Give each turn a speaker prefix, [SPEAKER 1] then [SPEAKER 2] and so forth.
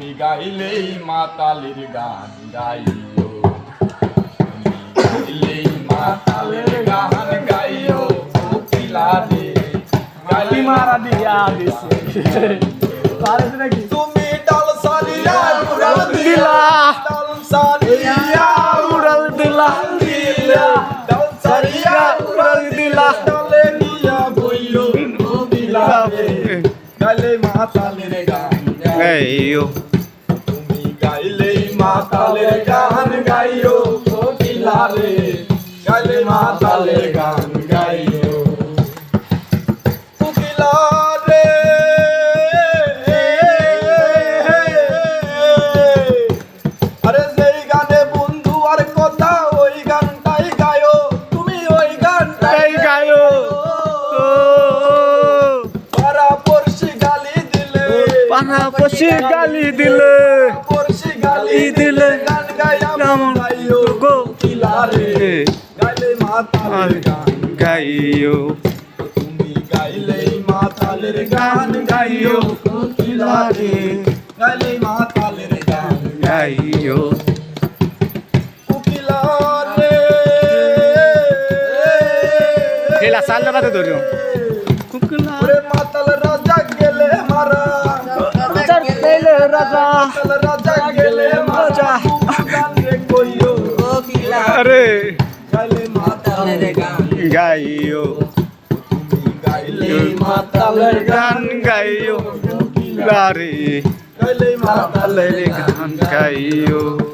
[SPEAKER 1] তুমি গাইলেই মাতালের গান গাইও, তুমি গাইলেই মাতালের গান গাইও, কোকিলা রে গাইলে
[SPEAKER 2] মারা দিয়া দিছে পারছ নাকি
[SPEAKER 1] তুমি ডাল সারিয়া উড়াল
[SPEAKER 2] দিলা
[SPEAKER 1] ডাল সারিয়া
[SPEAKER 2] উড়াল দিলা
[SPEAKER 1] ডাল সারিয়া
[SPEAKER 2] উড়াল দিলা
[SPEAKER 1] ডালে নিয়া বইলো কোকিলা রে গাইলে মাতালের গান
[SPEAKER 3] গাইও
[SPEAKER 1] তুমি গাইলেই মাতালের গান গাইও, কোকিলা রে গাইলে মাতালের গান গাইও, কোকিলা রে আরে যেই গানে বন্ধু আর কথা ওই গানটাই গায়ো, তুমি ওই গানটাই
[SPEAKER 3] গাইও
[SPEAKER 1] পাড়া পড়শি গালি দিলে
[SPEAKER 3] পানা পশি গালি দিলে
[SPEAKER 1] পড়শি গালি
[SPEAKER 3] দিলে
[SPEAKER 1] গান গাইয়া গাইও, কোকিলা রে গাইলে মাতালের গান
[SPEAKER 3] গাইও
[SPEAKER 1] তুমি গাইলেই মাতালের গান গাইও, কোকিলা রে গাইলে মাতালের গান
[SPEAKER 3] গাইও
[SPEAKER 1] কোকিলা রে
[SPEAKER 3] হেলা সালটা বাদে ধরিও কুকুলা
[SPEAKER 1] ওরে মাতাল রাজা গেলে মারা
[SPEAKER 2] পেলে রাজা
[SPEAKER 1] মাতাল রাজা গেলে মারা গান রে কইও,
[SPEAKER 2] কোকিলা
[SPEAKER 3] আরে
[SPEAKER 1] গাইলে মাতালের গান
[SPEAKER 3] গাইও
[SPEAKER 1] তুমি গাইলেই মাতালের গান
[SPEAKER 3] গান গাইও লারে
[SPEAKER 1] গাইলেই মাতালের
[SPEAKER 3] গান গাইও